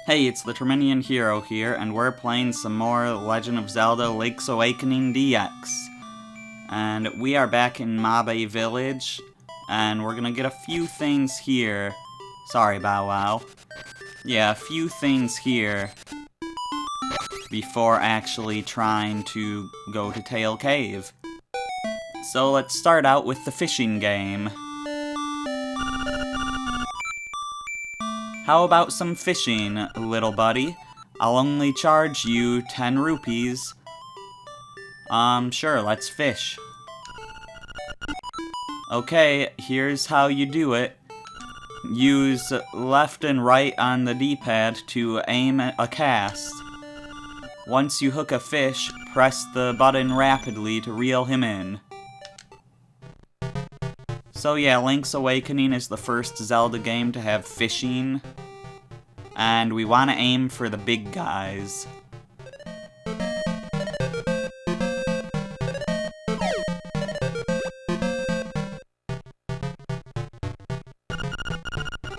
Hey, it's the Terminian Hero here, and we're playing some more Legend of Zelda Link's Awakening DX. And we are back in Mabe Village, and we're gonna get a few things here. Sorry, Bow Wow. Yeah, a few things here before actually trying to go to Tail Cave. So let's start out with the fishing game. How about some fishing, little buddy? I'll only charge you 10 rupees. Sure, let's fish. Okay, here's how you do it. Use left and right on the D-pad to aim a cast. Once you hook a fish, press the button rapidly to reel him in. So yeah, Link's Awakening is the first Zelda game to have fishing. And we want to aim for the big guys.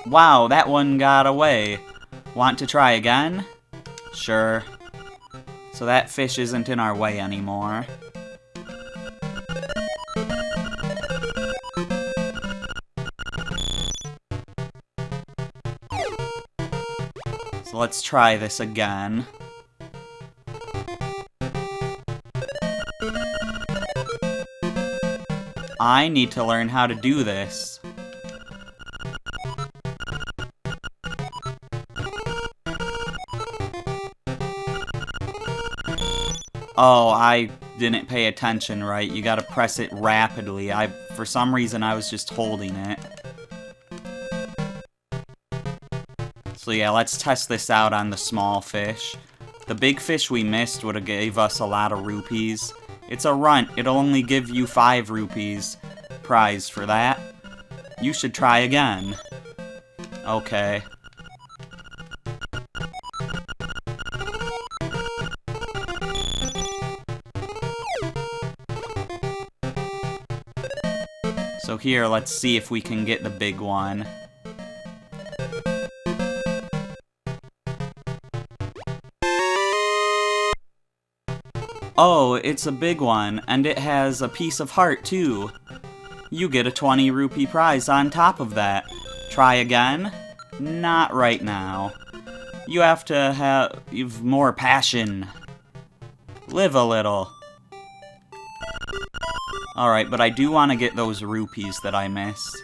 Wow, that one got away. Want to try again? Sure. So that fish isn't in our way anymore. So let's try this again. I need to learn how to do this. Oh, I didn't pay attention right. You gotta press it rapidly. For some reason, I was just holding it. So yeah, let's test this out on the small fish. The big fish we missed would have gave us a lot of rupees. It's a runt. It'll only give you 5 rupees prize for that. You should try again. Okay. So here, let's see if we can get the big one. Oh, it's a big one, and it has a piece of heart too. You get a 20 rupee prize on top of that. Try again? Not right now. You have to have more passion. Live a little. Alright, but I do want to get those rupees that I missed.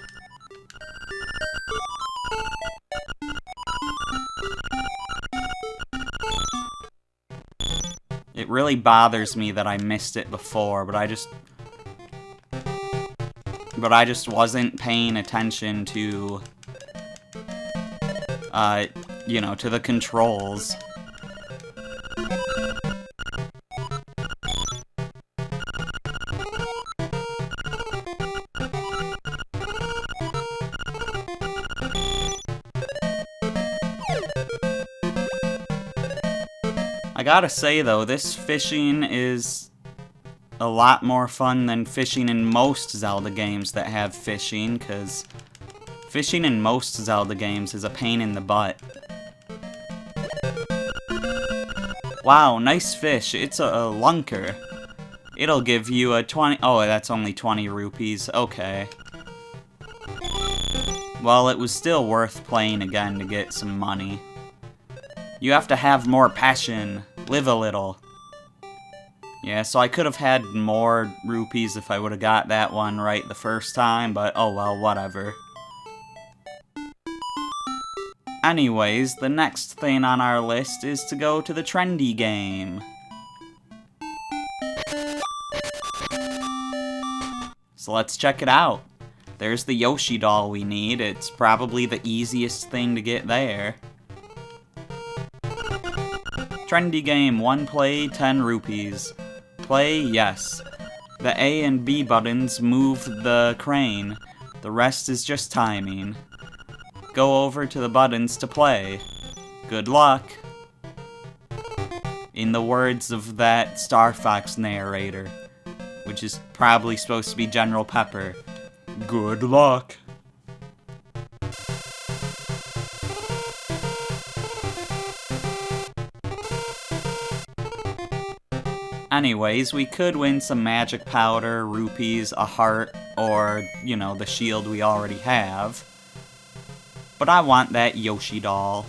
It really bothers me that I missed it before, but I just wasn't paying attention to, you know, to the controls. I gotta say though, this fishing is a lot more fun than fishing in most Zelda games that have fishing, because fishing in most Zelda games is a pain in the butt. Wow, nice fish. It's a lunker. It'll give you a 20... Oh, that's only 20 rupees. Okay. Well, it was still worth playing again to get some money. You have to have more passion. Live a little. Yeah, so I could have had more rupees if I would have got that one right the first time, but oh well, whatever. Anyways, the next thing on our list is to go to the trendy game. So let's check it out. There's the Yoshi doll we need. It's probably the easiest thing to get there. Trendy game, 1 play, 10 rupees. Play, yes. The A and B buttons move the crane. The rest is just timing. Go over to the buttons to play. Good luck. In the words of that Star Fox narrator, which is probably supposed to be General Pepper. Good luck. Anyways, we could win some magic powder, rupees, a heart, or, you know, the shield we already have. But I want that Yoshi doll.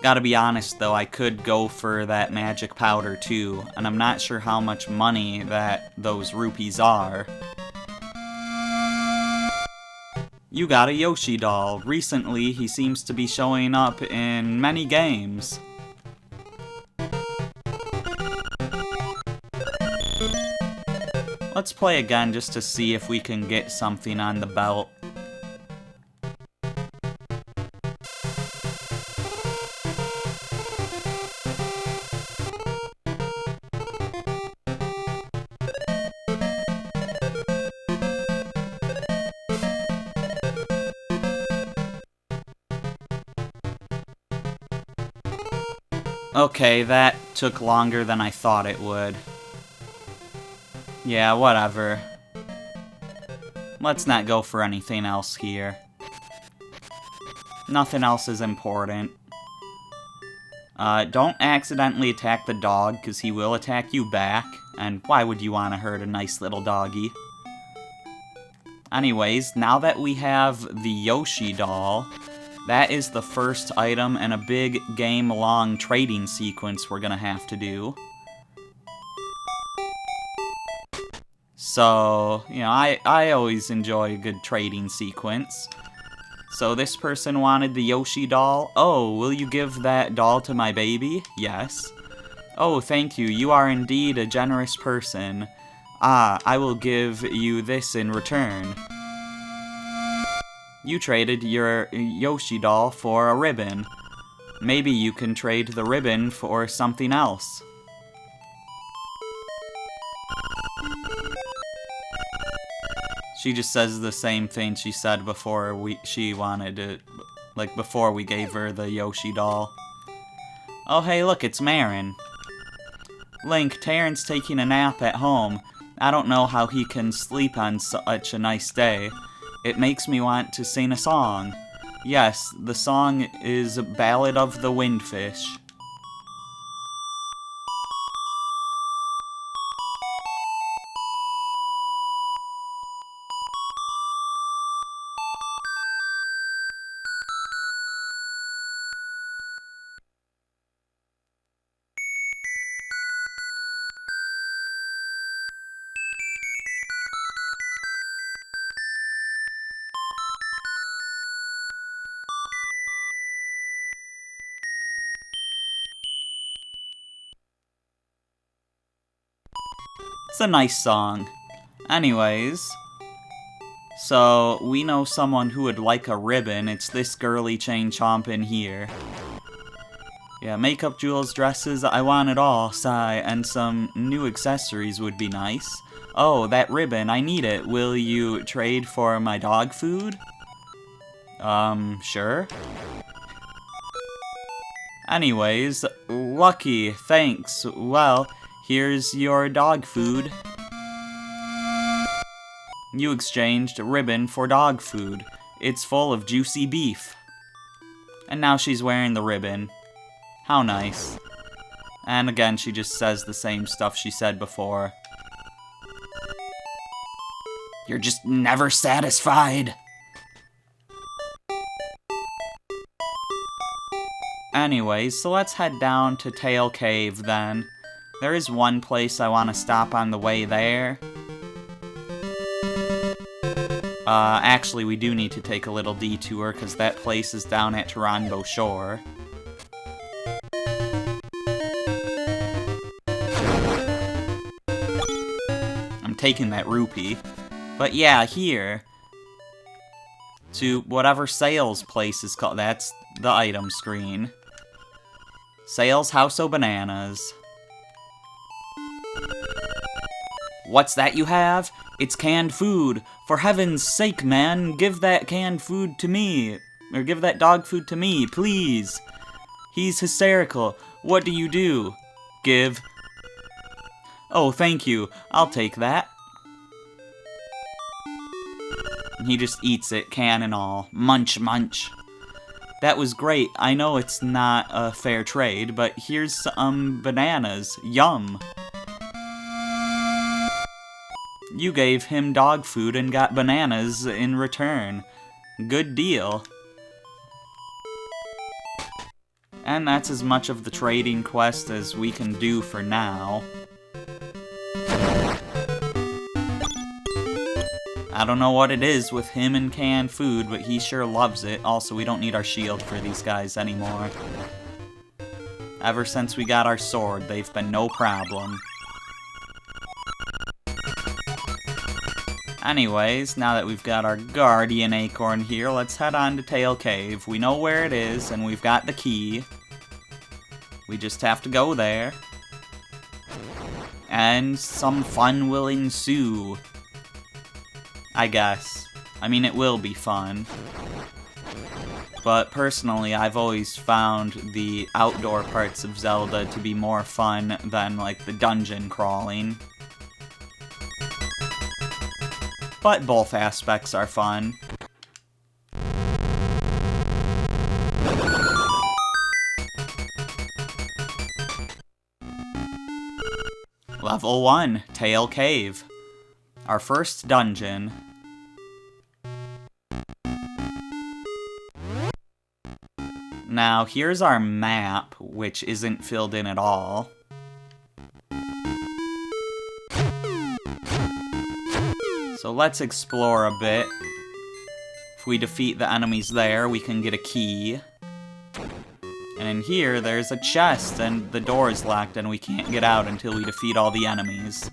Gotta be honest though, I could go for that magic powder too, and I'm not sure how much money that those rupees are. You got a Yoshi doll. Recently, he seems to be showing up in many games. Let's play again just to see if we can get something on the belt. Okay, that took longer than I thought it would. Yeah, whatever. Let's not go for anything else here. Nothing else is important. Don't accidentally attack the dog, because he will attack you back. And why would you want to hurt a nice little doggy? Anyways, now that we have the Yoshi doll, that is the first item in a big game-long trading sequence we're gonna have to do. So, you know, I always enjoy a good trading sequence. So this person wanted the Yoshi doll. Oh, will you give that doll to my baby? Yes. Oh, thank you. You are indeed a generous person. Ah, I will give you this in return. You traded your Yoshi doll for a ribbon. Maybe you can trade the ribbon for something else. She just says the same thing she said before she wanted it, like before we gave her the Yoshi doll. Oh hey look, it's Marin. Link, Terran's taking a nap at home. I don't know how he can sleep on such a nice day. It makes me want to sing a song. Yes, the song is Ballad of the Windfish. It's a nice song. Anyways, so we know someone who would like a ribbon. It's this girly chain chomp in here. Yeah, makeup, jewels, dresses, I want it all, sigh, and some new accessories would be nice. Oh, that ribbon, I need it. Will you trade for my dog food? Sure. Anyways, lucky, thanks. Well, here's your dog food. You exchanged a ribbon for dog food. It's full of juicy beef. And now she's wearing the ribbon. How nice. And again, she just says the same stuff she said before. You're just never satisfied. Anyways, so let's head down to Tail Cave then. There is one place I want to stop on the way there. Actually, we do need to take a little detour, because that place is down at Taranbo Shore. I'm taking that rupee. But yeah, here, to whatever sales place is called, that's the item screen. Sales House o' Bananas. What's that you have? It's canned food. For heaven's sake, man, give that canned food to me. Or give that dog food to me, please. He's hysterical. What do you do? Give. Oh, thank you. I'll take that. And he just eats it, can and all. Munch, munch. That was great. I know it's not a fair trade, but here's some bananas. Yum. You gave him dog food and got bananas in return. Good deal. And that's as much of the trading quest as we can do for now. I don't know what it is with him and canned food, but he sure loves it. Also, we don't need our shield for these guys anymore. Ever since we got our sword, they've been no problem. Anyways, now that we've got our Guardian Acorn here, let's head on to Tail Cave. We know where it is, and we've got the key. We just have to go there. And some fun will ensue. I guess. I mean, it will be fun. But personally, I've always found the outdoor parts of Zelda to be more fun than, like, the dungeon crawling. But both aspects are fun. Level 1, Tail Cave. Our first dungeon. Now, here's our map, which isn't filled in at all. So let's explore a bit. If we defeat the enemies there, we can get a key. And in here, there's a chest, and the door is locked, and we can't get out until we defeat all the enemies.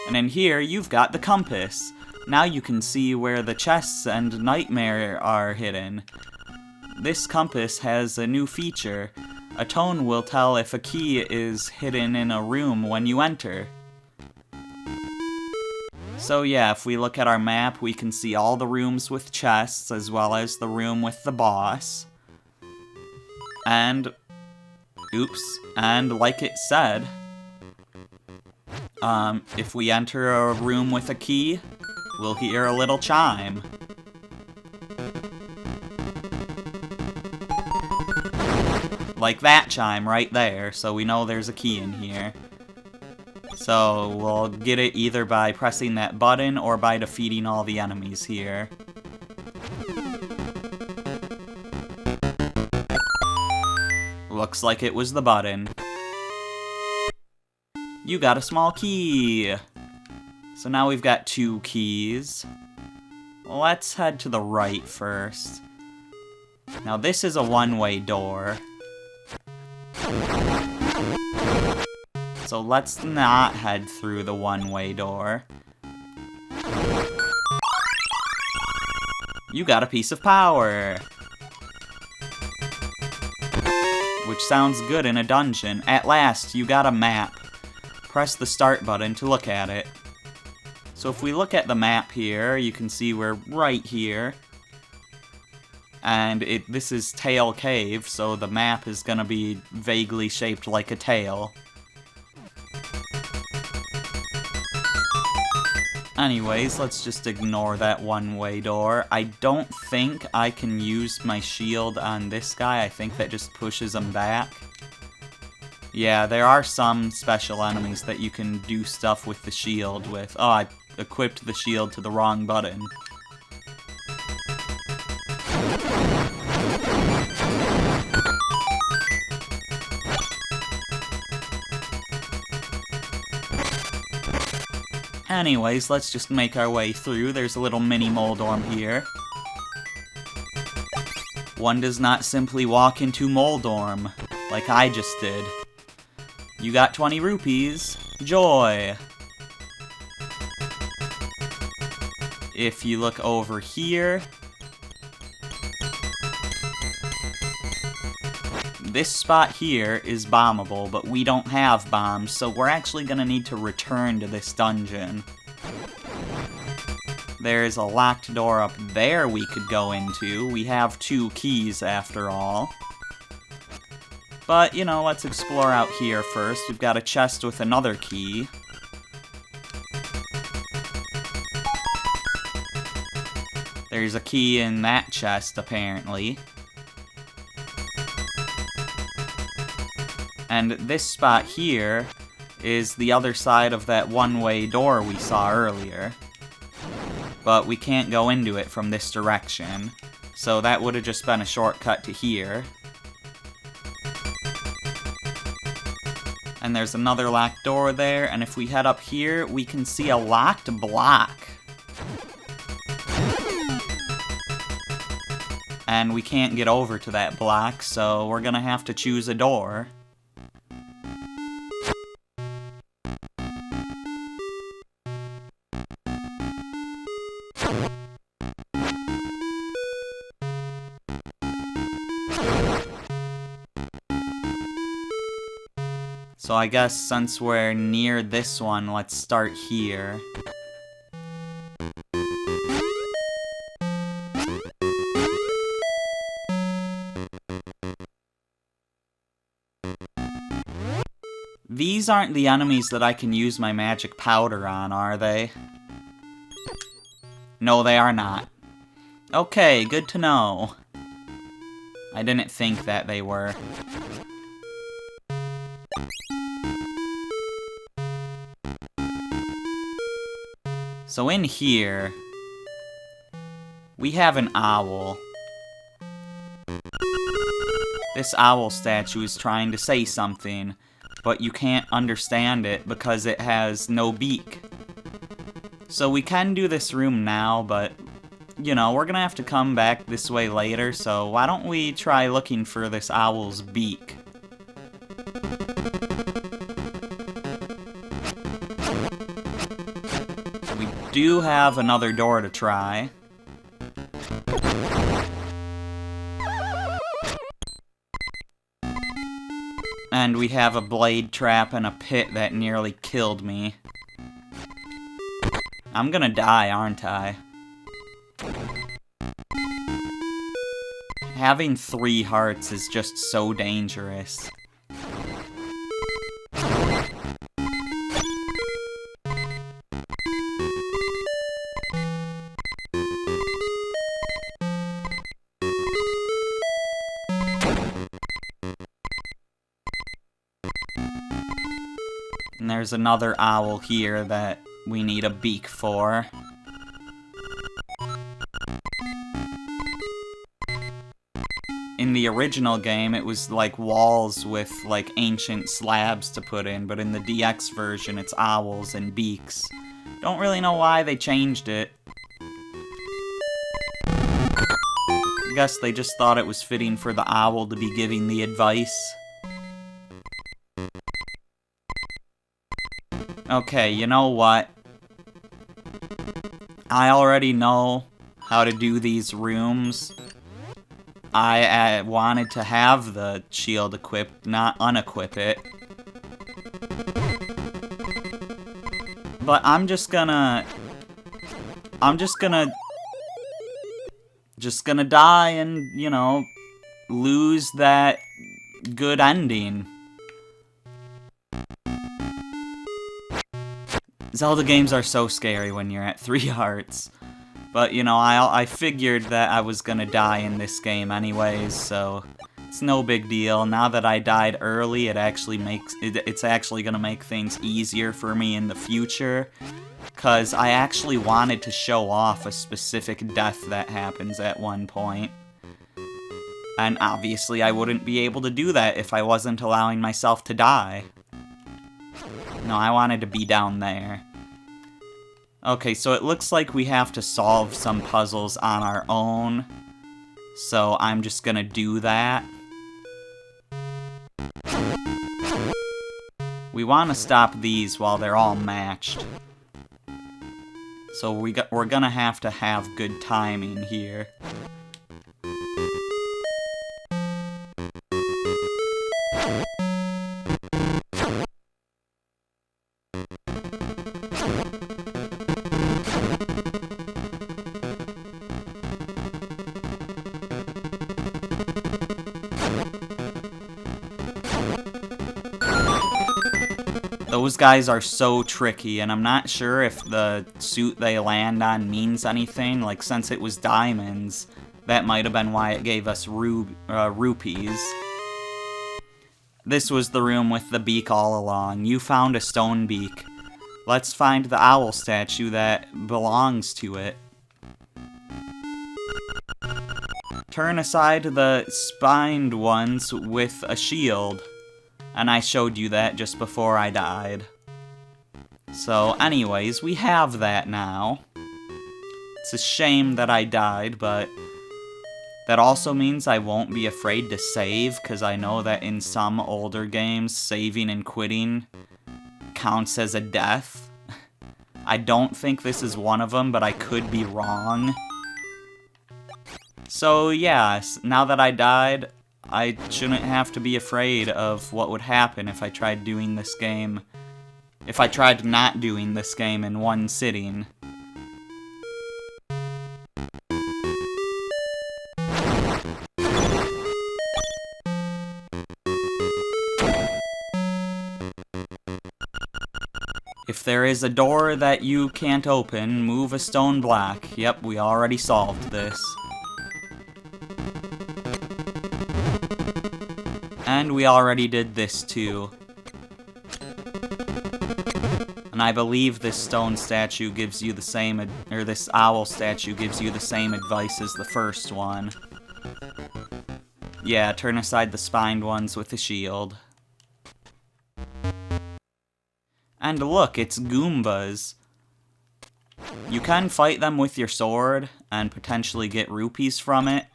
And in here, you've got the compass. Now you can see where the chests and Nightmare are hidden. This compass has a new feature. A tone will tell if a key is hidden in a room when you enter. So yeah, if we look at our map, we can see all the rooms with chests, as well as the room with the boss. And, oops, and like it said, if we enter a room with a key, we'll hear a little chime. Like that chime right there, so we know there's a key in here. So we'll get it either by pressing that button or by defeating all the enemies here. Looks like it was the button. You got a small key! So now we've got 2 keys. Let's head to the right first. Now this is a one-way door. So let's not head through the one-way door. You got a piece of power! Which sounds good in a dungeon. At last, you got a map. Press the start button to look at it. So if we look at the map here, you can see we're right here. And this is Tail Cave, so the map is gonna be vaguely shaped like a tail. Anyways, let's just ignore that one-way door. I don't think I can use my shield on this guy. I think that just pushes him back. Yeah, there are some special enemies that you can do stuff with the shield with. Oh, I equipped the shield to the wrong button. Anyways, let's just make our way through. There's a little mini Moldorm here. One does not simply walk into Moldorm, like I just did. You got 20 rupees. Joy! If you look over here, this spot here is bombable, but we don't have bombs, so we're actually gonna need to return to this dungeon. There's a locked door up there we could go into. We have 2 keys after all. But, you know, let's explore out here first. We've got a chest with another key. There's a key in that chest, apparently. And this spot here is the other side of that one-way door we saw earlier. But we can't go into it from this direction, so that would have just been a shortcut to here. And there's another locked door there, and if we head up here, we can see a locked block. And we can't get over to that block, so we're gonna have to choose a door. So I guess since we're near this one, let's start here. These aren't the enemies that I can use my magic powder on, are they? No, they are not. Okay, good to know. I didn't think that they were. So in here, we have an owl. This owl statue is trying to say something, but you can't understand it because it has no beak. So we can do this room now, but, you know, we're gonna have to come back this way later, so why don't we try looking for this owl's beak? We do have another door to try. And we have a blade trap and a pit that nearly killed me. I'm gonna die, aren't I? Having 3 hearts is just so dangerous. And there's another owl here that we need a beak for. In the original game, it was like walls with like ancient slabs to put in, but in the DX version, it's owls and beaks. Don't really know why they changed it. I guess they just thought it was fitting for the owl to be giving the advice. Okay, you know what? I already know how to do these rooms. I wanted to have the shield equipped, not unequip it. But I'm just gonna die and, you know, lose that good ending. Zelda games are so scary when you're at 3 hearts. But, you know, I figured that I was gonna die in this game anyways, so it's no big deal. Now that I died early, it's actually gonna make things easier for me in the future, because I actually wanted to show off a specific death that happens at one point. And obviously I wouldn't be able to do that if I wasn't allowing myself to die. No, I wanted to be down there. Okay, so it looks like we have to solve some puzzles on our own. So I'm just gonna do that. We want to stop these while they're all matched. So we're gonna have to have good timing here. Those guys are so tricky, and I'm not sure if the suit they land on means anything. Like, since it was diamonds, that might have been why it gave us rupees. this was the room with the beak all along. You found a stone beak. Let's find the owl statue that belongs to it. Turn aside the spined ones with a shield. And I showed you that just before I died. So anyways, we have that now. It's a shame that I died, but that also means I won't be afraid to save, because I know that in some older games, saving and quitting counts as a death. I don't think this is one of them, but I could be wrong. So yeah, now that I died, I shouldn't have to be afraid of what would happen if I tried doing this game. If I tried not doing this game in one sitting. If there is a door that you can't open, move a stone block. Yep, we already solved this. And we already did this too. And I believe this stone statue gives you the same, or this owl statue gives you the same advice as the first one. Yeah, turn aside the spined ones with the shield. And look, it's Goombas. You can fight them with your sword and potentially get rupees from it.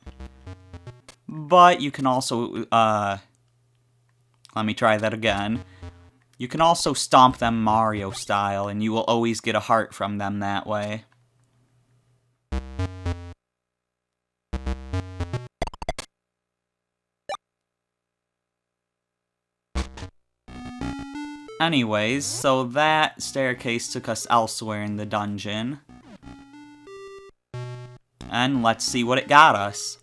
But you can also, let me try that again. You can also stomp them Mario style, and you will always get a heart from them that way. Anyways, so that staircase took us elsewhere in the dungeon. And let's see what it got us.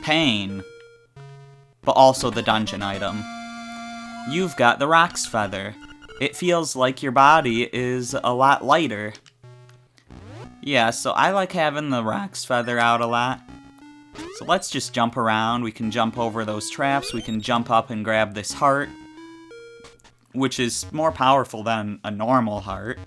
Pain. But also the dungeon item. You've got the Roc's Feather. It feels like your body is a lot lighter. Yeah, so I like having the Roc's Feather out a lot. So let's just jump around. We can jump over those traps. We can jump up and grab this heart, which is more powerful than a normal heart.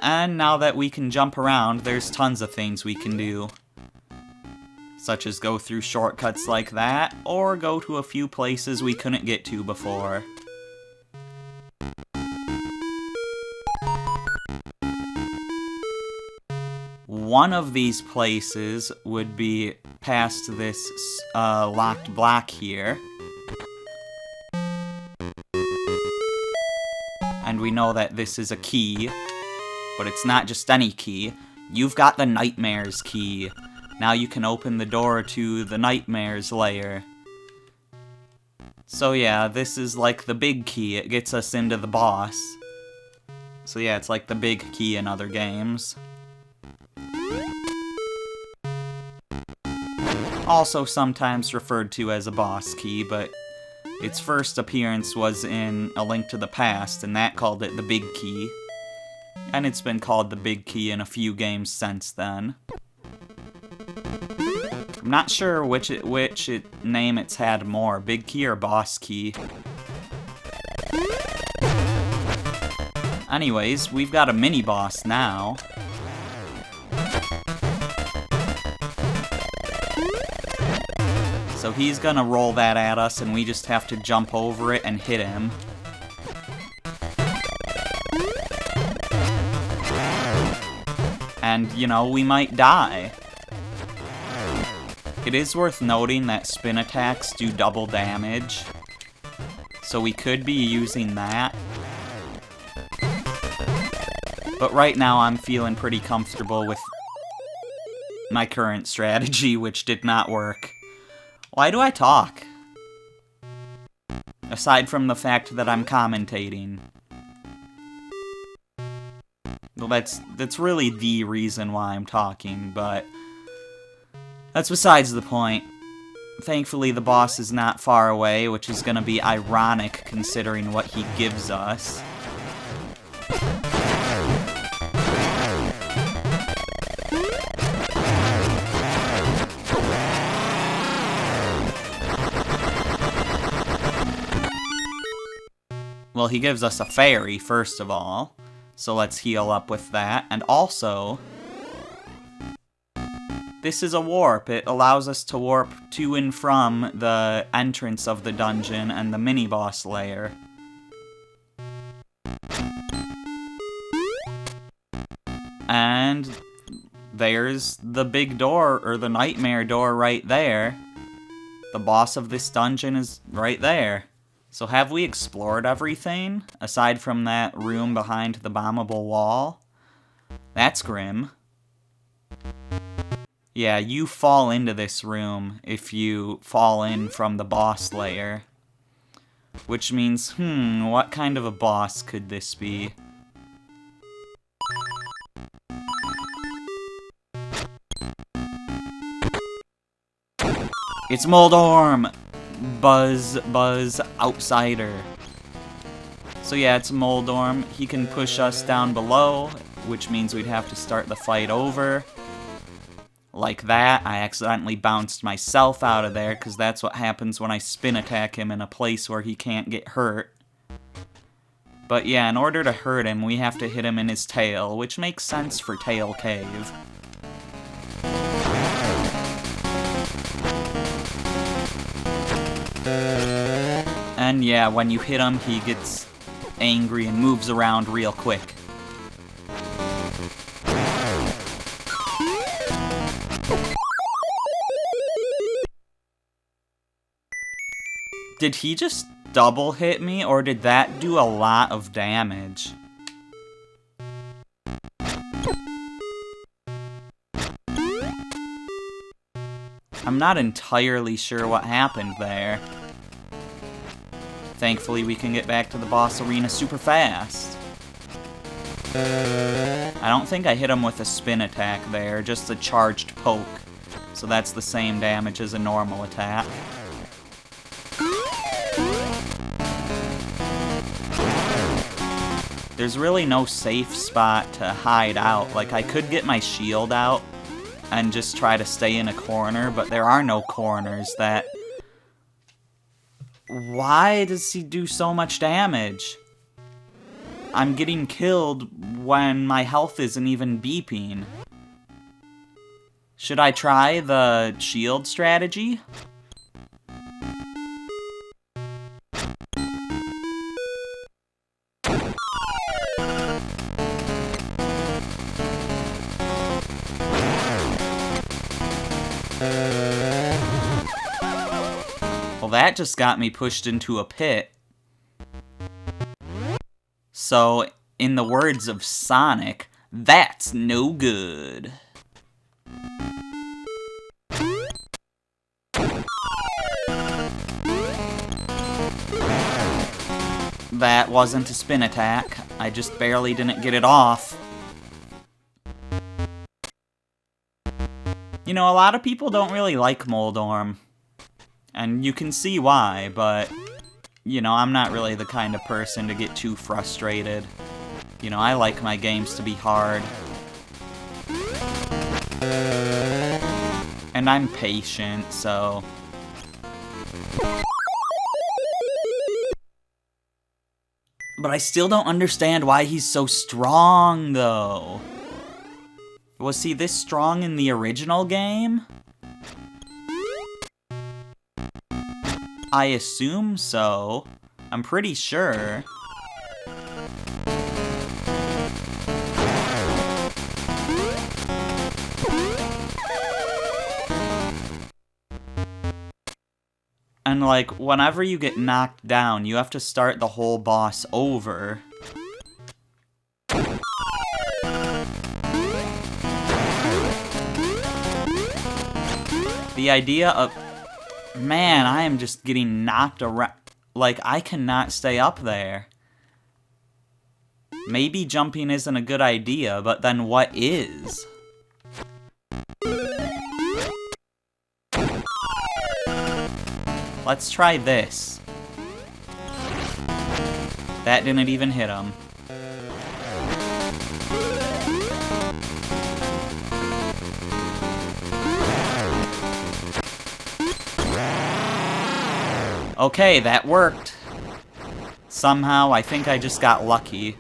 And now that we can jump around, there's tons of things we can do. Such as go through shortcuts like that, or go to a few places we couldn't get to before. One of these places would be past this locked block here. And we know that this is a key. But it's not just any key. You've got the Nightmares key. Now you can open the door to the Nightmares lair. So yeah, this is like the big key. It gets us into the boss. So yeah, it's like the big key in other games. Also sometimes referred to as a boss key, but its first appearance was in A Link to the Past, and that called it the big key. And it's been called the big key in a few games since then. I'm not sure which name it's had more, big key or boss key. Anyways, we've got a mini boss now. So he's gonna roll that at us, and we just have to jump over it and hit him. And, you know, we might die. It is worth noting that spin attacks do double damage, so we could be using that. But right now I'm feeling pretty comfortable with my current strategy, which did not work. Why do I talk? Aside from the fact that I'm commentating. Well, that's really the reason why I'm talking, but that's besides the point. Thankfully, the boss is not far away, which is gonna be ironic considering what he gives us. Well, he gives us a fairy, first of all. So let's heal up with that. And also, this is a warp. It allows us to warp to and from the entrance of the dungeon and the mini-boss lair. And there's the big door, or the nightmare door right there. The boss of this dungeon is right there. So have we explored everything, aside from that room behind the bombable wall? That's grim. Yeah, you fall into this room if you fall in from the boss layer. Which means, what kind of a boss could this be? It's Moldorm! Buzz, outsider. So yeah, it's Moldorm. He can push us down below, which means we'd have to start the fight over. Like that. I accidentally bounced myself out of there, because that's what happens when I spin attack him in a place where he can't get hurt. But yeah, in order to hurt him, we have to hit him in his tail, which makes sense for Tail Cave. And yeah, when you hit him, he gets angry and moves around real quick. Did he just double hit me, or did that do a lot of damage? I'm not entirely sure what happened there. Thankfully, we can get back to the boss arena super fast. I don't think I hit him with a spin attack there, just a charged poke. So that's the same damage as a normal attack. There's really no safe spot to hide out. Like, I could get my shield out and just try to stay in a corner, but there are no corners that... Why does he do so much damage? I'm getting killed when my health isn't even beeping. Should I try the shield strategy? Well, that just got me pushed into a pit. So, in the words of Sonic, that's no good. That wasn't a spin attack. I just barely didn't get it off. You know, a lot of people don't really like Moldorm. And you can see why, but, you know, I'm not really the kind of person to get too frustrated. You know, I like my games to be hard. And I'm patient, so... But I still don't understand why he's so strong, though. Was he this strong in the original game? I assume so. I'm pretty sure. And like, whenever you get knocked down, you have to start the whole boss over. The idea of... Man, I am just getting knocked around. Like, I cannot stay up there. Maybe jumping isn't a good idea, but then what is? Let's try this. That didn't even hit him. Okay, that worked. Somehow, I think I just got lucky.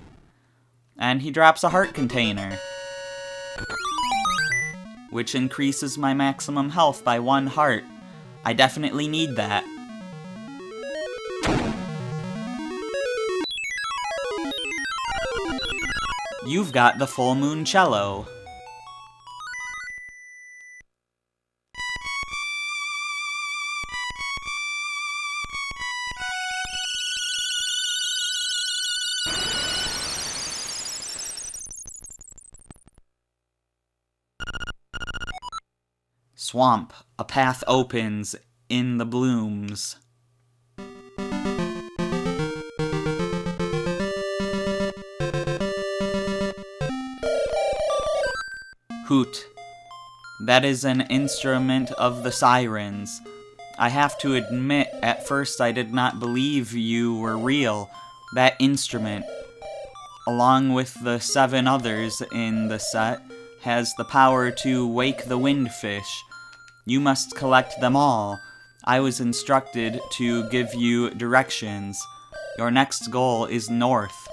And he drops a heart container, which increases my maximum health by 1 heart. I definitely need that. You've got the full moon cello. Swamp, a path opens in the blooms. Hoot. That is an instrument of the sirens. I have to admit, at first I did not believe you were real. That instrument, along with the 7 others in the set, has the power to wake the windfish. You must collect them all. I was instructed to give you directions. Your next goal is north,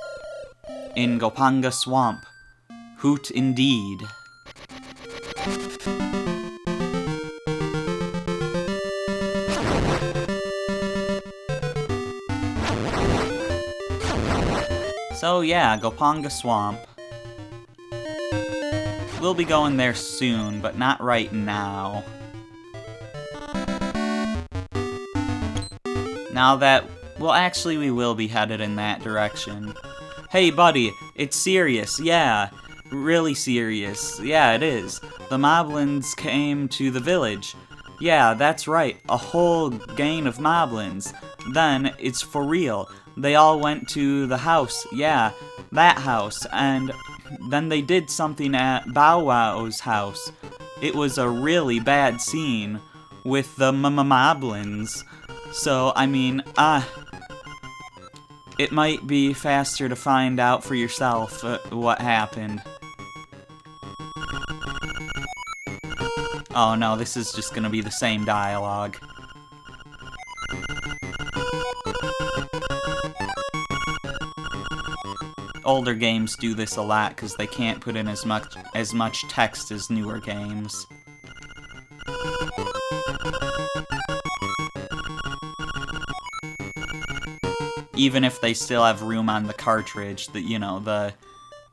in Gopanga Swamp. Hoot indeed. So yeah, Gopanga Swamp. We'll be going there soon, but not right now. Now that, well, actually we will be headed in that direction. Hey buddy, it's serious, yeah. Really serious. Yeah, it is. The Moblins came to the village. Yeah, that's right. A whole gang of Moblins. Then, it's for real. They all went to the house. Yeah, that house. And then they did something at Bow Wow's house. It was a really bad scene with the Moblins. So, I mean, it might be faster to find out for yourself what happened. Oh no, this is just gonna be the same dialogue. Older games do this a lot because they can't put in as much text as newer games. Even if they still have room on the cartridge, that, you know, the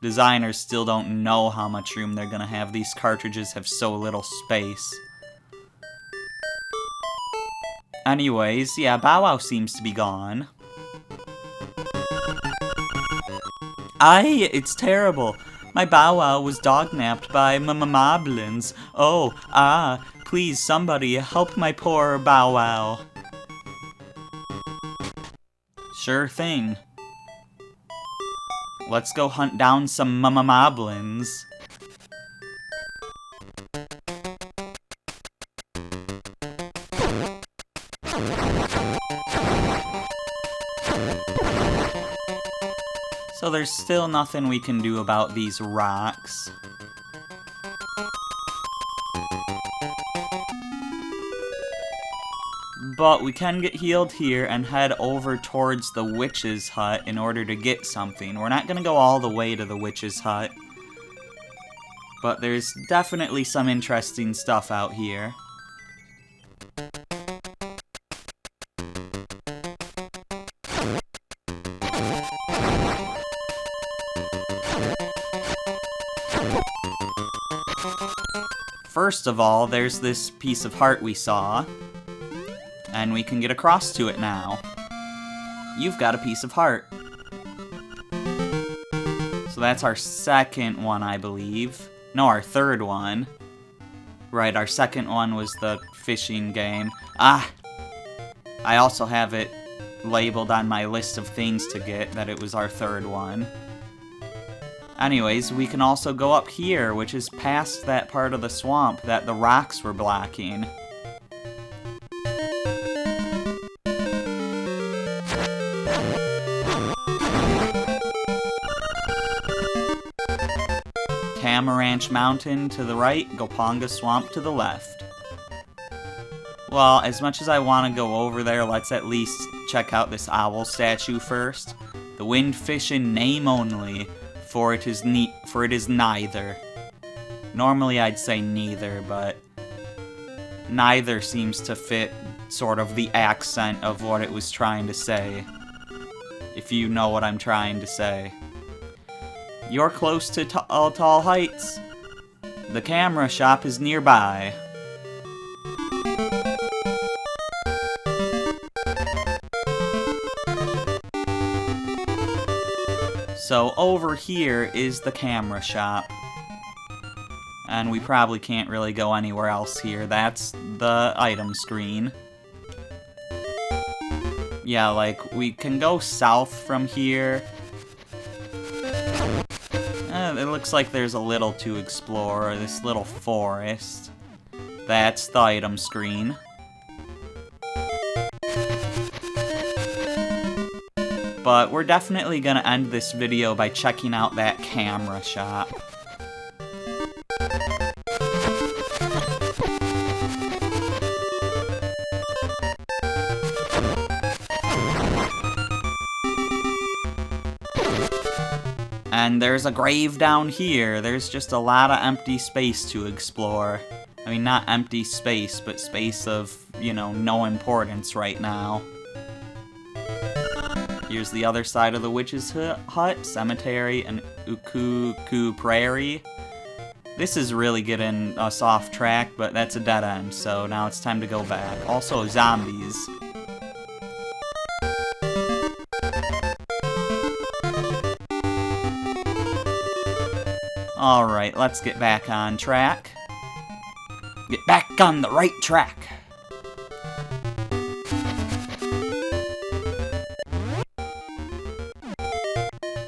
designers still don't know how much room they're gonna have. These cartridges have so little space. Anyways, yeah, Bow Wow seems to be gone. It's terrible. My Bow Wow was dognapped by Moblins. Oh, please somebody help my poor Bow Wow. Sure thing. Let's go hunt down some Moblins. So there's still nothing we can do about these rocks. But we can get healed here and head over towards the witch's hut in order to get something. We're not gonna go all the way to the witch's hut, but there's definitely some interesting stuff out here. First of all, there's this piece of heart we saw, and we can get across to it now. You've got a piece of heart. So that's our second one, I believe. No, our third one. Right, our second one was the fishing game. I also have it labeled on my list of things to get that it was our third one. Anyways, we can also go up here, which is past that part of the swamp that the rocks were blocking. Tamaranch Mountain to the right, Gopanga Swamp to the left. Well, as much as I want to go over there, let's at least check out this owl statue first. The windfish in name only, for it is neither. Normally I'd say neither, but neither seems to fit sort of the accent of what it was trying to say. If you know what I'm trying to say. You're close to Tall Heights. The camera shop is nearby. So over here is the camera shop. And we probably can't really go anywhere else here. That's the item screen. Yeah, like, we can go south from here. It looks like there's a little to explore, this little forest. That's the item screen. But we're definitely gonna end this video by checking out that camera shop. And there's a grave down here. There's just a lot of empty space to explore. I mean, not empty space, but space of, you know, no importance right now. Here's the other side of the witch's hut, cemetery, and Ukuku Prairie. This is really getting us off track, but that's a dead end, so now it's time to go back. Also, zombies. Alright, let's get back on track. Get back on the right track.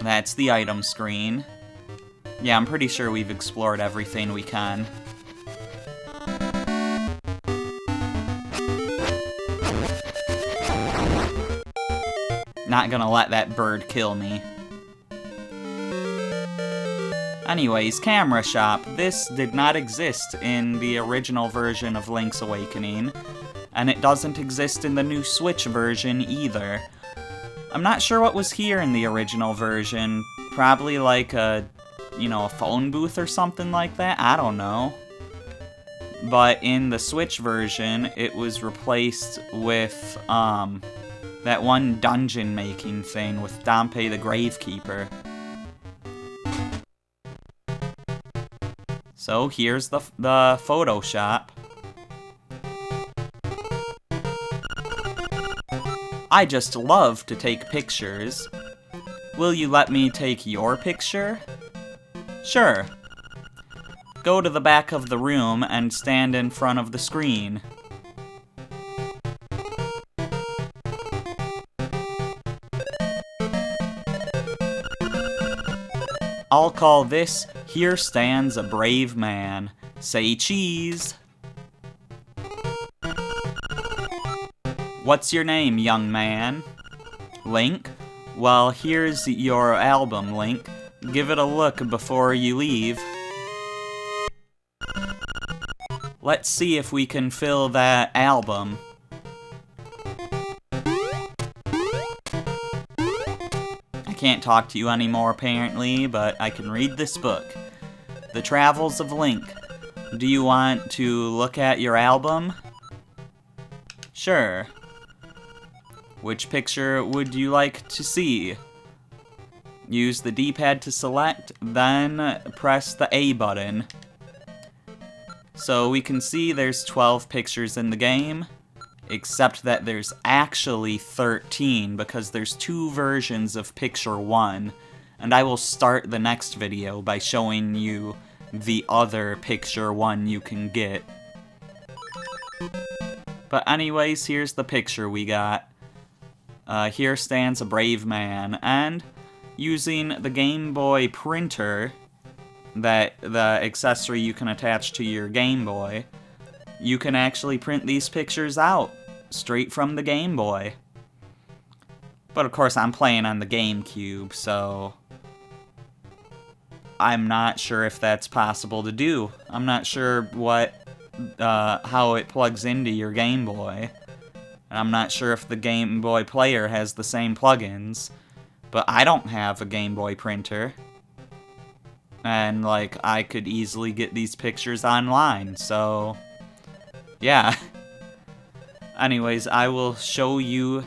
That's the item screen. Yeah, I'm pretty sure we've explored everything we can. Not gonna let that bird kill me. Anyways, camera shop. This did not exist in the original version of Link's Awakening, and it doesn't exist in the new Switch version either. I'm not sure what was here in the original version. Probably like a, you know, a phone booth or something like that? I don't know. But in the Switch version, it was replaced with, that one dungeon making thing with Dampé the Gravekeeper. So here's the photo shop. I just love to take pictures. Will you let me take your picture? Sure. Go to the back of the room and stand in front of the screen. I'll call this Here Stands a Brave Man. Say cheese. What's your name, young man? Link? Well, here's your album, Link. Give it a look before you leave. Let's see if we can fill that album. I can't talk to you anymore, apparently, but I can read this book. The Travels of Link. Do you want to look at your album? Sure. Which picture would you like to see? Use the D-pad to select, then press the A button. So we can see there's 12 pictures in the game, except that there's actually 13 because there's 2 versions of picture 1, and I will start the next video by showing you the other picture 1 you can get. But anyways, here's the picture we got. Here stands a brave man, and using the Game Boy printer, the accessory you can attach to your Game Boy, you can actually print these pictures out straight from the Game Boy. But of course I'm playing on the GameCube, so I'm not sure if that's possible to do. I'm not sure what how it plugs into your Game Boy. And I'm not sure if the Game Boy player has the same plugins, but I don't have a Game Boy printer. And, like, I could easily get these pictures online, so yeah. Anyways, I will show you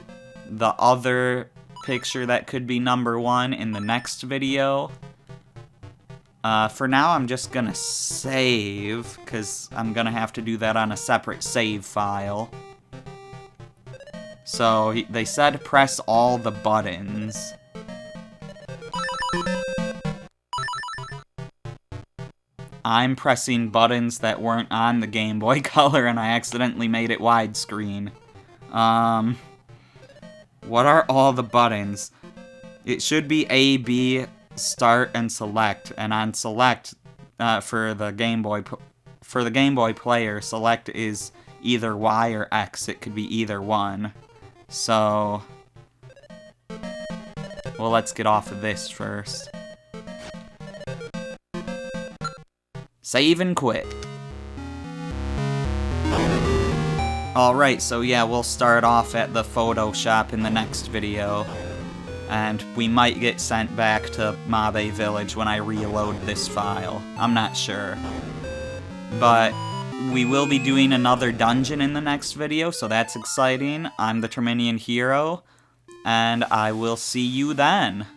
the other picture that could be number 1 in the next video. For now, I'm just gonna save, because I'm gonna have to do that on a separate save file. So, they said press all the buttons. I'm pressing buttons that weren't on the Game Boy Color, and I accidentally made it widescreen. What are all the buttons? It should be A, B, start, and select. And on select, for the Game Boy player, select is either Y or X. It could be either one. So, well, let's get off of this first. Save and quit. Alright, so yeah, we'll start off at the Photoshop in the next video. And we might get sent back to Mabe Village when I reload this file. I'm not sure. But we will be doing another dungeon in the next video, so that's exciting. I'm the Terminian Hero, and I will see you then.